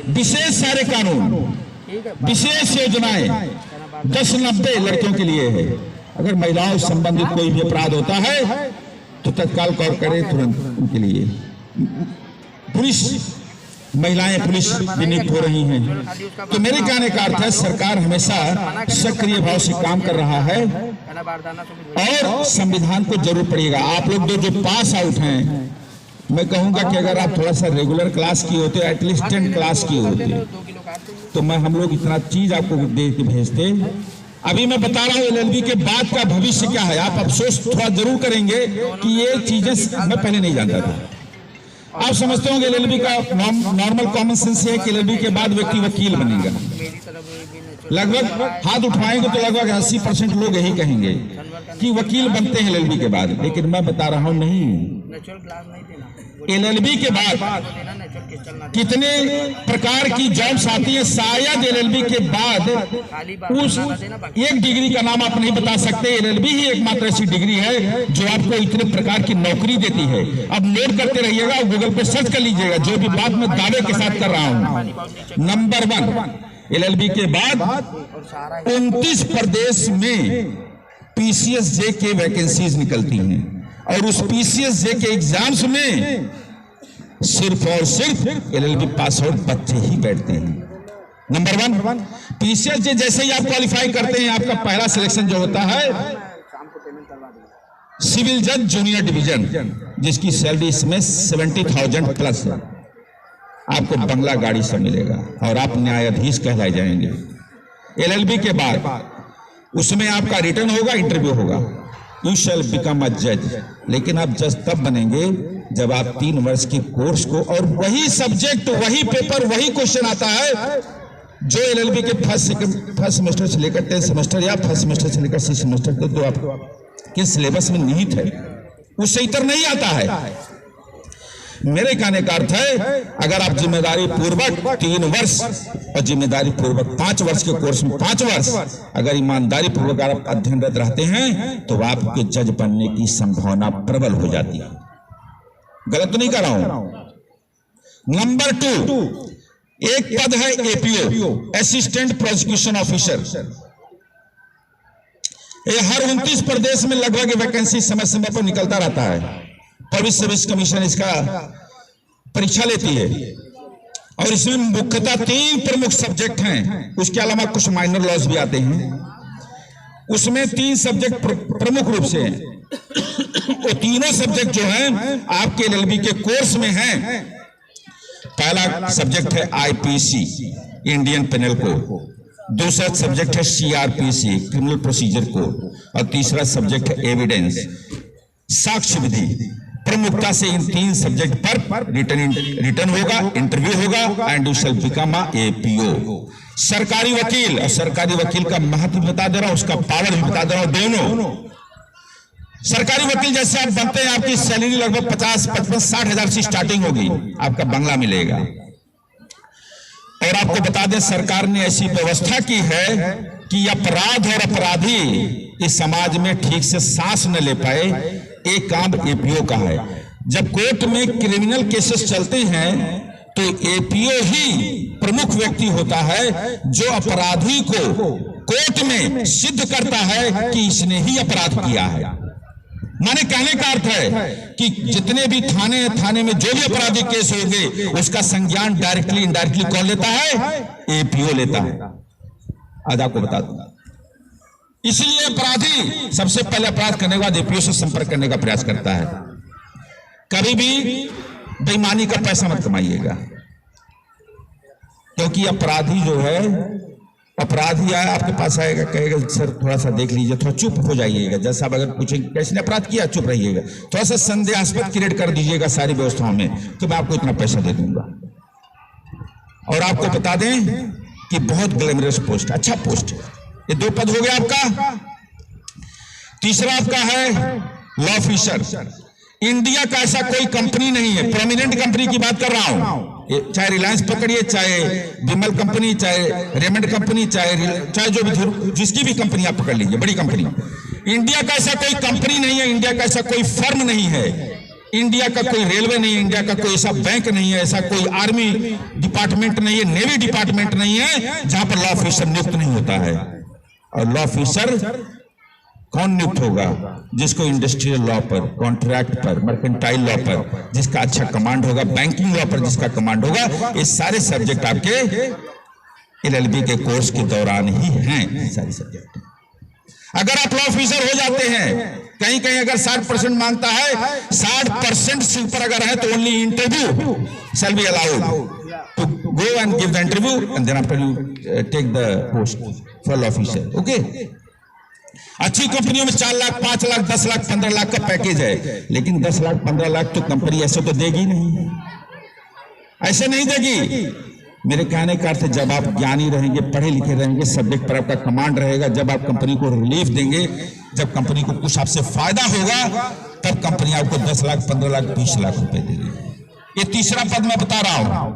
विशेष सारे कानून, विशेष योजनाएं 10-90 लड़कियों के लिए है। अगर महिलाओं से संबंधित कोई भी अपराध होता है तो तत्काल कॉल करें तुरंत उनके लिए। पुलिस महिलाएं पुलिस भी नियुक्त हो रही हैं। तो मेरे कहने का अर्थ है सरकार हमेशा सक्रिय भाव से काम कर रहा है और संविधान को जरूर पड़ेगा। आप लोग जो पास आउट हैं, मैं कहूंगा कि अगर आप थोड़ा सा रेगुलर क्लास किए होते, एटलीस्ट 10 क्लास किए होते, तो मैं हम लोग इतना चीज आपको दे के भेजते। अभी मैं बता रहा हूँ एलएलबी के बाद का भविष्य क्या है। आप अफसोस थोड़ा जरूर करेंगे कि ये चीजें मैं पहले नहीं जानता था। आप समझते होंगे एलएलबी का नॉर्मल कॉमन सेंस है कि एलएलबी के बाद व्यक्ति वकील बनेगा। लगभग हाथ उठाएंगे तो लगभग 80% लोग यही कहेंगे कि वकील बनते हैं एलएलबी के बाद। लेकिन मैं बता रहा हूं नहीं, एलएलबी के बाद कितने प्रकार की जॉब्स आती है। शायद एलएलबी के बाद उस एक डिग्री का नाम आप नहीं बता सकते। एलएलबी ही एकमात्र ऐसी डिग्री है जो आपको इतने प्रकार की नौकरी देती है। अब नोट करते रहिएगा, गूगल पे सर्च कर लीजिएगा, जो भी बात मैं दावे के साथ कर रहा हूं। नंबर 1, एलएलबी के बाद 29 प्रदेश में पीसीएसजे के वैकेंसीज निकलती हैं और उस पीसीएसजे के एग्जाम्स में सिर्फ और सिर्फ एलएलबी पास आउट बच्चे ही बैठते हैं। नंबर 1, पीसीएसजे जैसे ही आप क्वालिफाई करते हैं, आपका पहला सिलेक्शन जो होता है सिविल जज जूनियर डिवीजन, जिसकी सैलरी इसमें 70,000 प्लस है। आपको बंगला गाड़ी से मिलेगा और आप न्यायाधीश कहलाए जाएंगे। एलएलबी के बाद उसमें आपका रिटर्न होगा, इंटरव्यू होगा। यू शैल बिकम अ जज। लेकिन आप जज तब बनेंगे जब आप 3 वर्ष के कोर्स को, और वही सब्जेक्ट, वही पेपर, वही क्वेश्चन आता है जो एलएलबी के फर्स्ट सेमेस्टर से लेकर 10 सेमेस्टर या फर्स्ट सेमेस्टर से लेकर 6 सेमेस्टर तक जो आपके सिलेबस में निहित है, उससे इतर नहीं आता है। मेरे कहने का अर्थ है अगर आप जिम्मेदारी पूर्वक 3 वर्ष और जिम्मेदारी पूर्वक 5 वर्ष के कोर्स में 5 वर्ष अगर ईमानदारी पूर्वक आप अध्ययनरत रहते हैं तो आपके जज बनने की संभावना प्रबल हो जाती है। गलत तो नहीं कर रहा हूं। नंबर 2, एक पद है एपीओ, असिस्टेंट प्रोसिक्यूशन ऑफिसर। ये हर 29 प्रदेश में लगभग वैकेंसी समय समय पर निकलता रहता है। पब्लिक सर्विस कमीशन इसका परीक्षा लेती है और इसमें मुख्यतः 3 प्रमुख सब्जेक्ट हैं। उसके अलावा कुछ माइनर लॉज भी आते हैं। उसमें 3 सब्जेक्ट प्रमुख रूप से हैं। वो तीनों सब्जेक्ट जो हैं आपके एलएलबी के कोर्स में हैं। पहला सब्जेक्ट है आईपीसी, इंडियन पेनल कोड। दूसरा सब्जेक्ट है सीआरपीसी, क्रिमिनल प्रोसीजर कोड। और तीसरा सब्जेक्ट है एविडेंस, साक्ष्य विधि। प्रमुखता से इन 3 सब्जेक्ट पर रिटर्न होगा, इंटरव्यू होगा and you shall become a APO. सरकारी वकील, और सरकारी वकील का महत्व बता दे रहा हूं, उसका पावर भी बता दे रहा हूं। दोनों सरकारी वकील जैसे आप बनते हैं, आपकी सैलरी लगभग 50, 55, 60 हजार से स्टार्टिंग होगी। आपका बंगला मिलेगा। और आपको बता दें सरकार ने ऐसी व्यवस्था की है कि अपराध और अपराधी इस समाज में ठीक से सांस न ले पाए, एक काम एपीओ का है। जब कोर्ट में क्रिमिनल केसेस चलते हैं तो एपीओ ही प्रमुख व्यक्ति होता है जो अपराधी को कोर्ट में सिद्ध करता है कि इसने ही अपराध किया है। माने कहने का अर्थ है कि जितने भी थाने में जो भी अपराधी केस होंगे उसका संज्ञान डायरेक्टली इनडायरेक्टली कौन लेता है? एपीओ लेता है। आज आपको बता दूंगा। इसलिए अपराधी सबसे पहले अपराध करने के बाद एपीओ से संपर्क करने का प्रयास करता है। कभी भी बेईमानी का पैसा मत कमाइएगा, क्योंकि अपराधी जो है, अपराधी आया आपके पास आएगा, कहेगा सर थोड़ा सा देख लीजिए, थोड़ा चुप हो जाइएगा। जैसा अगर पूछेंगे किसने अपराध किया, चुप रहिएगा, थोड़ा सा संदेहास्पद क्रिएट कर दीजिएगा सारी व्यवस्थाओं में, तो मैं आपको इतना पैसा दे दूंगा। और आपको बता दें कि बहुत ग्लैमरस पोस्ट, अच्छा पोस्ट है। ये 2 पद हो गया आपका। तीसरा आपका है लॉ ऑफिसर। इंडिया का ऐसा कोई कंपनी नहीं है, प्रोमिनेंट कंपनी की बात कर रहा हूं, चाहे रिलायंस पकड़िए, चाहे विमल कंपनी, चाहे रेमंड कंपनी, चाहे जो भी जिसकी भी कंपनी आप पकड़ लीजिए, बड़ी कंपनी। इंडिया का ऐसा कोई कंपनी नहीं है, इंडिया का ऐसा कोई फर्म नहीं है, इंडिया का कोई रेलवे नहीं है, इंडिया का कोई ऐसा बैंक नहीं है, ऐसा कोई आर्मी डिपार्टमेंट नहीं है, नेवी डिपार्टमेंट नहीं है जहां पर लॉ ऑफिसर नियुक्त नहीं होता है। और लॉ ऑफिसर कौन नियुक्त होगा? जिसको इंडस्ट्रियल लॉ पर, कॉन्ट्रैक्ट पर, मर्केंटाइल लॉ पर जिसका अच्छा कमांड होगा, बैंकिंग लॉ पर जिसका कमांड होगा। ये सारे सब्जेक्ट आपके एलएलबी के कोर्स के दौरान ही हैं, सारे सब्जेक्ट। अगर आप लॉ ऑफिसर हो जाते हैं, कहीं कहीं अगर 60% मांगता है, 60% से ऊपर अगर है तो only interview shall be allowed to go and give the interview and then after you take the post for law officer. Okay, अच्छी कंपनियों में 4 लाख, 5 लाख, 10 लाख, 15 लाख का पैकेज है, लेकिन 10 लाख 15 लाख तो कंपनी ऐसे तो देगी नहीं, ऐसे नहीं देगी। मेरे कहने का अर्थ है, जब आप ज्ञानी रहेंगे, पढ़े लिखे रहेंगे, सब्जेक्ट पर आपका कमांड रहेगा, जब आप कंपनी को रिलीफ देंगे, जब कंपनी को कुछ आपसे फायदा होगा, तब कंपनी आपको 10 लाख, 15 लाख, 20 लाख रुपए देगी। ये तीसरा पद मैं बता रहा हूं,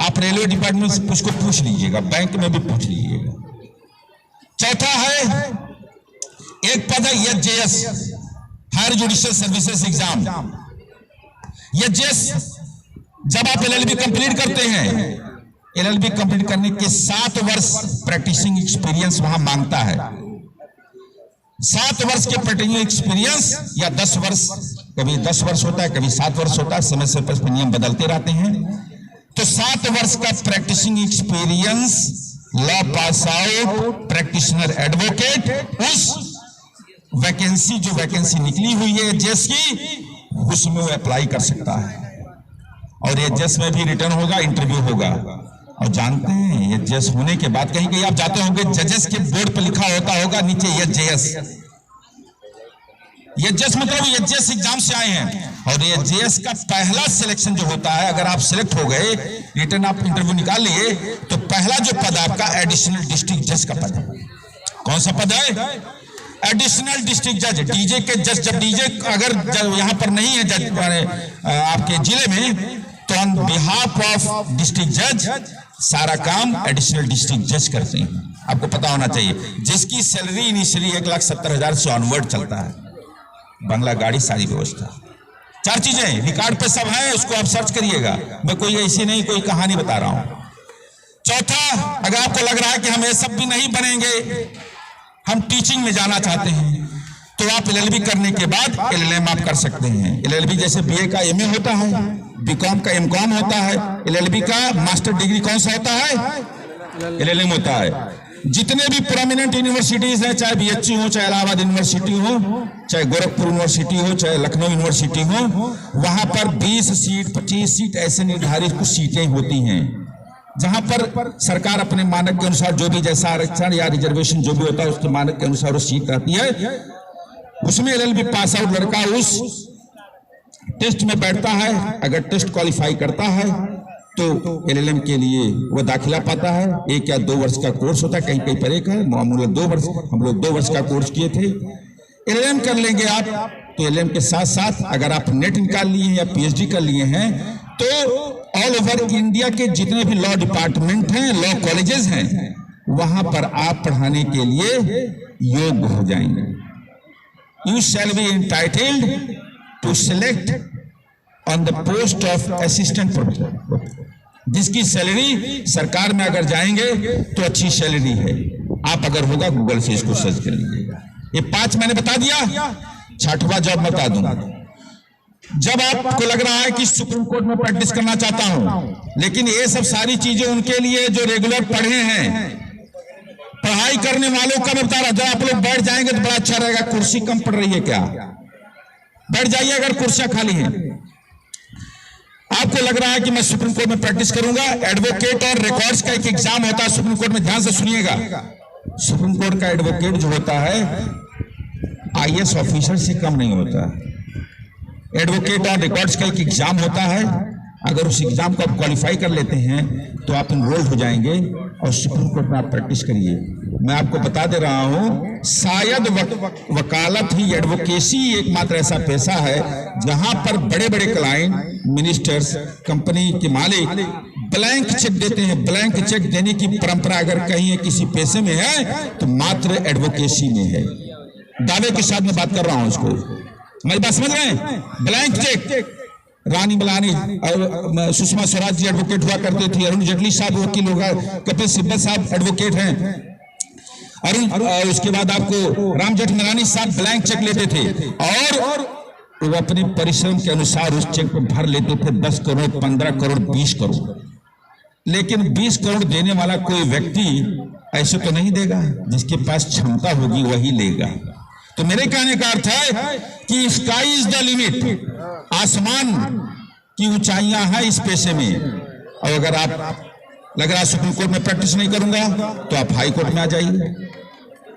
आप रेलवे डिपार्टमेंट से उसको पूछ लीजिएगा, बैंक में भी पूछ लीजिएगा। चौथा है, एक पद है एचजेएस, हायर जुडिशियल सर्विसेज एग्जाम। एचजेएस जब आप एलएलबी कंप्लीट करते हैं, एलएलबी कंप्लीट करने के 7 वर्ष प्रैक्टिसिंग एक्सपीरियंस वहां मांगता है। 7 वर्ष के प्रैक्टिसिंग एक्सपीरियंस या 10 वर्ष, कभी 10 वर्ष होता है, कभी 7 वर्ष होता है, समय से पर नियम बदलते रहते हैं। तो 7 वर्ष का practicing experience, law pass out, practitioner advocate, उस वैकेंसी जो वैकेंसी निकली हुई है एचजेएस की, उसमें वो अप्लाई कर सकता है। और एचजेएस में भी रिटर्न होगा, इंटरव्यू होगा। और जानते हैं एचजेएस होने के बाद कहीं कहीं आप जाते होंगे, जजेस के बोर्ड पर लिखा होता होगा नीचे एचजेएस। एचजेएस मतलब एचजेएस एग्जाम से आए हैं। और एचजेएस का पहला सिलेक्शन जो होता है, अगर आप सिलेक्ट हो गए, रिटर्न आप इंटरव्यू निकाल लिए, तो पहला जो पद आपका एडिशनल डिस्ट्रिक्ट जज का पद है। कौन सा पद है? एडिशनल डिस्ट्रिक्ट जज। डीजे के जज, जब डीजे अगर यहाँ पर नहीं है जज आपके जिले में, तो ऑन बिहाफ ऑफ डिस्ट्रिक्ट जज सारा काम एडिशनल डिस्ट्रिक्ट जज करते हैं। आपको पता होना चाहिए, जिसकी सैलरी इनिशियली 1,70,000 से ऑनवर्ड चलता है, बंगला, गाड़ी, सारी व्यवस्था। 4 चीजें रिकॉर्ड पे सब है, उसको आप सर्च करिएगा, मैं कोई ऐसी नहीं कोई कहानी बता रहा हूं। चौथा, अगर आपको लग रहा है कि हम ये सब भी नहीं बनेंगे, हम टीचिंग में जाना चाहते हैं, तो आप एलएलबी करने के बाद एलएलएम आप कर सकते हैं। एलएलबी जैसे बीए का एमए होता है, बीकॉम का एमकॉम होता है, एलएलबी का मास्टर डिग्री कौन सा होता है? एलएलएम होता है। जितने भी प्रोमिनेंट यूनिवर्सिटीज हैं, चाहे बीएचयू हो, चाहे इलाहाबाद यूनिवर्सिटी हो, चाहे गोरखपुर यूनिवर्सिटी हो, चाहे लखनऊ यूनिवर्सिटी हो, वहां पर 20 सीट 25 सीट ऐसे निर्धारित कुछ सीटें होती हैं, जहां पर सरकार अपने मानक के अनुसार जो भी जैसा आरक्षण या रिजर्वेशन जो भी होता है उसके मानक के अनुसार वो सीट रहती है। उसमें एलएलबी पास आउट लड़का उस टेस्ट में बैठता है। अगर टेस्ट क्वालिफाई करता है तो एलएलएम के लिए वो दाखिला पाता है। 1 या 2 वर्ष का कोर्स होता है, कहीं कहीं पर 1 है, मामूलन 2 वर्ष। हम लोग 2 वर्ष का कोर्स किए थे। एलएलएम कर लेंगे आप, तो एलएलएम के साथ साथ अगर आप नेट निकाल लिए हैं या पीएचडी कर लिए हैं, तो ऑल ओवर इंडिया के जितने भी लॉ डिपार्टमेंट हैं, लॉ कॉलेजेस हैं, वहां पर आप पढ़ाने के लिए योग्य हो जाएंगे। You shall be entitled to select on the post of assistant professor, जिसकी सैलरी सरकार में अगर जाएंगे तो अच्छी सैलरी है। आप अगर होगा गूगल से इसको सर्च कर लीजिएगा। ये 5 मैंने बता दिया। 6वां जॉब बता दूंगा। जब आपको लग रहा है कि सुप्रीम कोर्ट में प्रैक्टिस करना चाहता हूं, लेकिन ये सब सारी चीजें उनके लिए जो रेगुलर पढ़े हैं, पढ़ाई करने वालों का मैं बता रहा हूं। जब आप लोग बैठ जाएंगे तो बड़ा अच्छा रहेगा। कुर्सी कम पड़ रही है क्या? बैठ जाइए अगर कुर्सियां खाली हैं। आपको लग रहा है कि मैं सुप्रीम कोर्ट में प्रैक्टिस करूंगा। एडवोकेट और रिकॉर्ड्स का एक एग्जाम होता है सुप्रीम कोर्ट में, ध्यान से सुनिएगा। सुप्रीम कोर्ट का एडवोकेट जो होता है आईएएस ऑफिसर से कम नहीं होता। एडवोकेट और रिकॉर्ड्स का एक एग्जाम होता है। अगर उस एग्जाम को आप क्वालिफाई कर लेते हैं तो आप एनरोल्ड हो जाएंगे और सुप्रीम कोर्ट में आप प्रैक्टिस करिए। मैं आपको बता दे रहा हूं, शायद वकालत ही, एडवोकेसी एकमात्र ऐसा पेशा है जहां पर बड़े बड़े क्लाइंट, मिनिस्टर्स, कंपनी के मालिक ब्लैंक चेक देते हैं। ब्लैंक चेक देने की परंपरा अगर कहीं किसी पेशे में है तो मात्र एडवोकेसी में है। दावे के साथ मैं बात कर रहा हूं इसको। हमारी बात समझ रहे हैं? Blank cheque. रानी बलानी और सुषमा स्वराज जी एडवोकेट हुआ करते थे, अरुण जेटली साहब वकील होगा, कपिल सिब्बल साहब एडवोकेट हैं, और उसके बाद आपको राम जेठमलानी साहब ब्लैंक चेक लेते थे और वो अपने परिश्रम के अनुसार उस चेक पर भर लेते थे 10 करोड़, 15 करोड़, 20 करोड़। लेकिन 20 करोड़ देने वाला कोई व्यक्ति ऐसे तो नहीं देगा, जिसके पास क्षमता होगी वही लेगा। तो मेरे कहने का अर्थ है कि स्काई इज द लिमिट, आसमान की ऊंचाइयां हैं इस पेशे में। और अगर आप लग रहा है सुप्रीम कोर्ट में प्रैक्टिस नहीं करूंगा तो आप हाई कोर्ट में आ जाइए,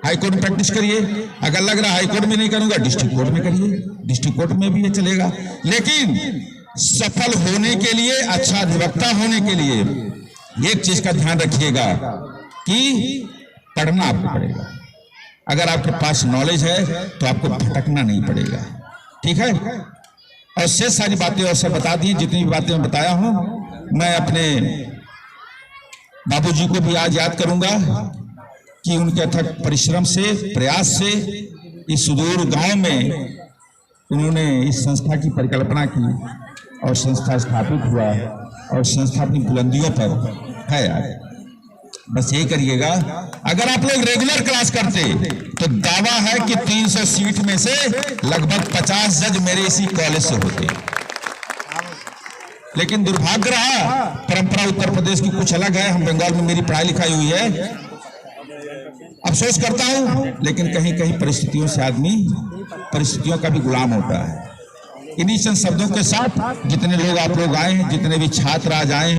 हाई कोर्ट में प्रैक्टिस करिए। अगर लग रहा हाई कोर्ट में नहीं करूंगा डिस्ट्रिक्ट कोर्ट में करिए, डिस्ट्रिक्ट कोर्ट में भी ये चलेगा। लेकिन सफल होने के लिए, अच्छा अधिवक्ता होने के लिए एक चीज का ध्यान रखिएगा कि पढ़ना आपको पड़ेगा। अगर आपके पास नॉलेज है तो आपको भटकना नहीं पड़ेगा, ठीक है? और शेष सारी बातें और सब बता दी, जितनी भी बातें मैं बताया हूं, मैं अपने बाबूजी को भी आज याद करूंगा कि उनके अथक परिश्रम से, प्रयास से इस सुदूर गांव में उन्होंने इस संस्था की परिकल्पना की और संस्था स्थापित हुआ और संस्था अपनी बुलंदियों पर है। बस यही करिएगा। अगर आप लोग रेगुलर क्लास करते तो दावा है कि 300 सीट में से लगभग 50 जज मेरे इसी कॉलेज से होते। लेकिन दुर्भाग्य रहा, परंपरा उत्तर प्रदेश की कुछ अलग है। हम बंगाल में मेरी पढ़ाई लिखाई हुई है, अफसोस करता हूं, लेकिन कहीं कहीं परिस्थितियों से आदमी परिस्थितियों का भी गुलाम होता है। इन्हीं चंद शब्दों के साथ जितने लोग आप लोग आए हैं, जितने भी छात्र आज आए हैं,